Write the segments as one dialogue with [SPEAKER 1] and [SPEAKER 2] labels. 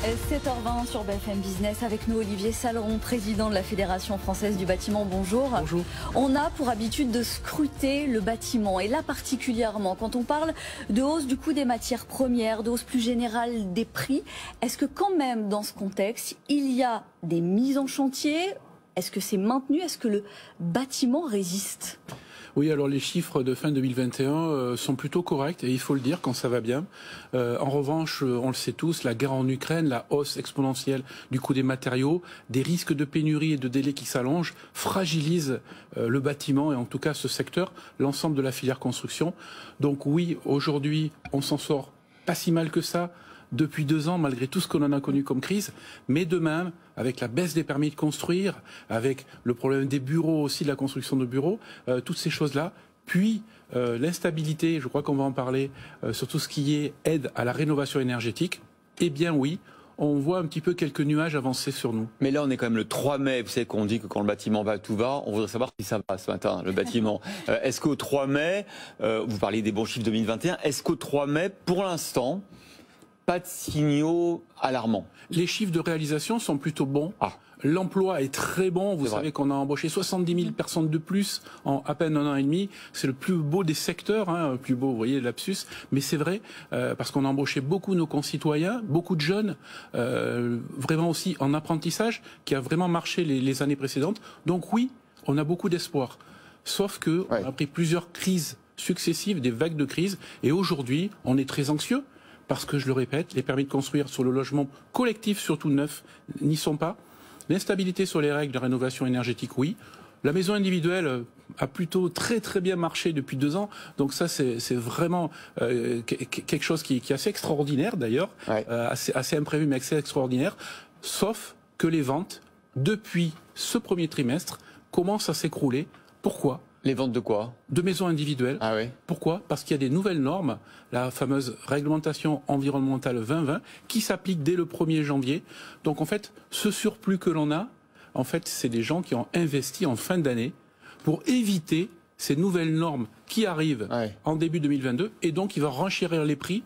[SPEAKER 1] 7h20 sur BFM Business avec nous Olivier Saleron, président de la Fédération française du bâtiment. Bonjour.
[SPEAKER 2] Bonjour.
[SPEAKER 1] On a pour habitude de scruter le bâtiment et là particulièrement quand on parle de hausse du coût des matières premières, de hausse plus générale des prix, est-ce que quand même dans ce contexte il y a des mises en chantier? Est-ce que c'est maintenu? Est-ce que le bâtiment résiste?
[SPEAKER 2] Oui, alors les chiffres de fin 2021 sont plutôt corrects et il faut le dire quand ça va bien. En revanche, on le sait tous, la guerre en Ukraine, la hausse exponentielle du coût des matériaux, des risques de pénurie et de délais qui s'allongent fragilisent le bâtiment et en tout cas ce secteur, l'ensemble de la filière construction. Donc oui, aujourd'hui, on s'en sort pas si mal que ça depuis 2 ans, malgré tout ce qu'on en a connu comme crise. Mais demain, avec la baisse des permis de construire, avec le problème des bureaux aussi, de la construction de bureaux, toutes ces choses-là, puis l'instabilité, je crois qu'on va en parler, sur tout ce qui est aide à la rénovation énergétique, eh bien oui, on voit un petit peu quelques nuages avancer sur nous.
[SPEAKER 3] Mais là, on est quand même le 3 mai. Vous savez qu'on dit que quand le bâtiment va, tout va. On voudrait savoir si ça va ce matin, le bâtiment. Est-ce qu'au 3 mai, vous parliez des bons chiffres 2021, est-ce qu'au 3 mai, pour l'instant, pas de signaux alarmants?
[SPEAKER 2] Les chiffres de réalisation sont plutôt bons. L'emploi est très bon. Vous savez qu'on a embauché 70 000 personnes de plus en à peine 1 an et demi. C'est le plus beau des secteurs, le plus beau, vous voyez, lapsus. Mais c'est vrai, parce qu'on a embauché beaucoup nos concitoyens, beaucoup de jeunes, vraiment aussi en apprentissage, qui a vraiment marché les années précédentes. Donc oui, on a beaucoup d'espoir. Sauf que on a pris plusieurs crises successives, des vagues de crises. Et aujourd'hui, on est très anxieux. Parce que, je le répète, les permis de construire sur le logement collectif, surtout neuf, n'y sont pas. L'instabilité sur les règles de rénovation énergétique, oui. La maison individuelle a plutôt très très bien marché depuis 2 ans. Donc ça, c'est vraiment quelque chose qui est assez extraordinaire d'ailleurs, assez imprévu mais assez extraordinaire. Sauf que les ventes, depuis ce premier trimestre, commencent à s'écrouler. Pourquoi ?
[SPEAKER 3] Les ventes de quoi?
[SPEAKER 2] De maisons individuelles.
[SPEAKER 3] Ah oui.
[SPEAKER 2] Pourquoi? Parce qu'il y a des nouvelles normes, la fameuse réglementation environnementale 2020, qui s'applique dès le 1er janvier. Donc en fait, ce surplus que l'on a, en fait, c'est des gens qui ont investi en fin d'année pour éviter ces nouvelles normes qui arrivent en début 2022 et donc ils vont renchérir les prix.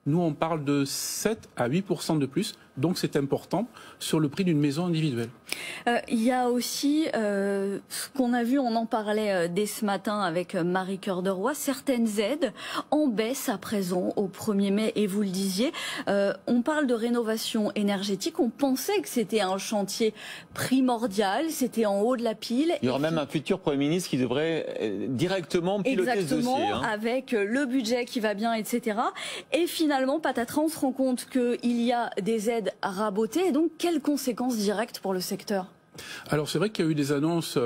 [SPEAKER 2] Nous, on parle de 7 à 8% de plus, donc c'est important sur le prix d'une maison individuelle.
[SPEAKER 1] Il y a aussi ce qu'on a vu, on en parlait dès ce matin avec Marie Cœur de Roy, certaines aides en baisse à présent au 1er mai, et vous le disiez, on parle de rénovation énergétique, on pensait que c'était un chantier primordial, c'était en haut de la pile.
[SPEAKER 3] Il y aura même un futur Premier ministre qui devrait directement piloter ce dossier.
[SPEAKER 1] Avec le budget qui va bien, etc. Et finalement, patatras, on se rend compte qu'il y a des aides rabotées, et donc quelles conséquences directes pour le secteur?
[SPEAKER 2] Alors c'est vrai qu'il y a eu des annonces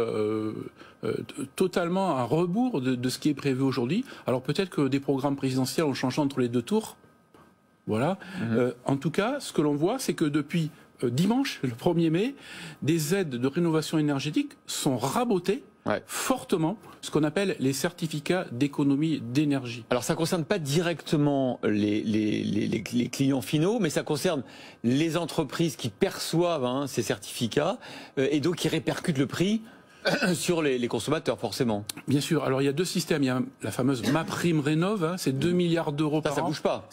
[SPEAKER 2] totalement à rebours de ce qui est prévu aujourd'hui. Alors peut-être que des programmes présidentiels ont changé entre les 2 tours. Voilà. En tout cas, ce que l'on voit, c'est que depuis dimanche, le 1er mai, des aides de rénovation énergétique sont rabotées fortement, ce qu'on appelle les certificats d'économie d'énergie.
[SPEAKER 3] Alors ça ne concerne pas directement les clients finaux, mais ça concerne les entreprises qui perçoivent ces certificats et donc qui répercutent le prix sur les consommateurs, forcément.
[SPEAKER 2] Bien sûr. Alors il y a 2 systèmes. Il y a la fameuse MaPrimeRénov', c'est 2 milliards d'euros par an.
[SPEAKER 3] Ça bouge pas.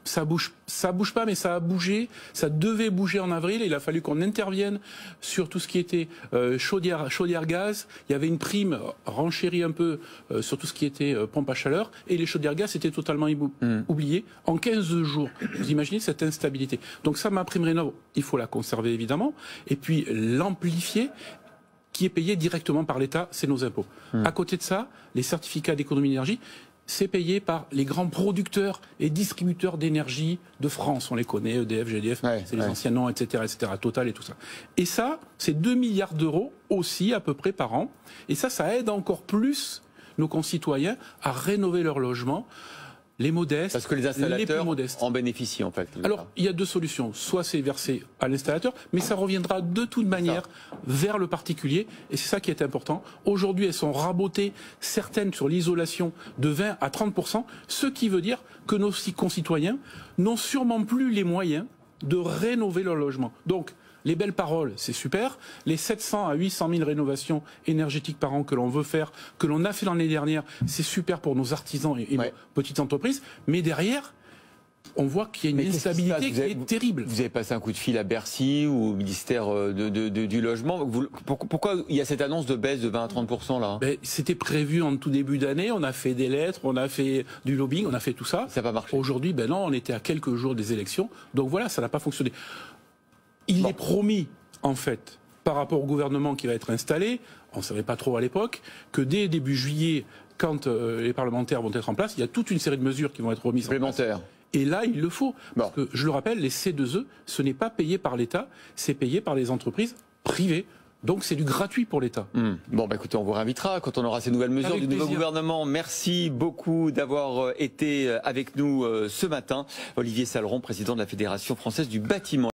[SPEAKER 2] Ça bouge pas, mais ça a bougé. Ça devait bouger en avril. Il a fallu qu'on intervienne sur tout ce qui était chaudière gaz. Il y avait une prime renchérie un peu sur tout ce qui était pompe à chaleur. Et les chaudières gaz étaient totalement oubliées en 15 jours. Vous imaginez cette instabilité. Donc ça, MaPrimeRénov', il faut la conserver évidemment. Et puis l'amplifier, qui est payé directement par l'État, c'est nos impôts. À côté de ça, les certificats d'économie d'énergie, c'est payé par les grands producteurs et distributeurs d'énergie de France. On les connaît, EDF, GDF, c'est les anciens noms, etc., Total et tout ça. Et ça, c'est 2 milliards d'euros aussi, à peu près, par an. Et ça aide encore plus nos concitoyens à rénover leur logement. Les modestes,
[SPEAKER 3] parce que les installateurs en bénéficient en fait.
[SPEAKER 2] Alors, il y a 2 solutions. Soit c'est versé à l'installateur, mais ça reviendra de toute manière vers le particulier. Et c'est ça qui est important. Aujourd'hui, elles sont rabotées, certaines sur l'isolation, de 20 à 30%, ce qui veut dire que nos concitoyens n'ont sûrement plus les moyens de rénover leur logement. Donc, les belles paroles, c'est super. Les 700 à 800 000 rénovations énergétiques par an que l'on veut faire, que l'on a fait l'année dernière, c'est super pour nos artisans et nos petites entreprises. Mais derrière, on voit qu'il y a une instabilité qui est terrible.
[SPEAKER 3] Vous avez passé un coup de fil à Bercy ou au ministère du Logement. Pourquoi il y a cette annonce de baisse de 20 à 30% là?
[SPEAKER 2] C'était prévu en tout début d'année. On a fait des lettres, on a fait du lobbying, on a fait tout ça.
[SPEAKER 3] Ça n'a pas marché.
[SPEAKER 2] Aujourd'hui, non, on était à quelques jours des élections. Donc voilà, ça n'a pas fonctionné. Il est promis, en fait, par rapport au gouvernement qui va être installé, on ne savait pas trop à l'époque, que dès début juillet, quand les parlementaires vont être en place, il y a toute une série de mesures qui vont être remises en place. Et là, il le faut. Parce que, je le rappelle, les C2E, ce n'est pas payé par l'État, c'est payé par les entreprises privées. Donc c'est du gratuit pour l'État.
[SPEAKER 3] Bon, écoutez, on vous réinvitera quand on aura ces nouvelles mesures du nouveau gouvernement. Merci beaucoup d'avoir été avec nous ce matin. Olivier Saleron, président de la Fédération française du bâtiment.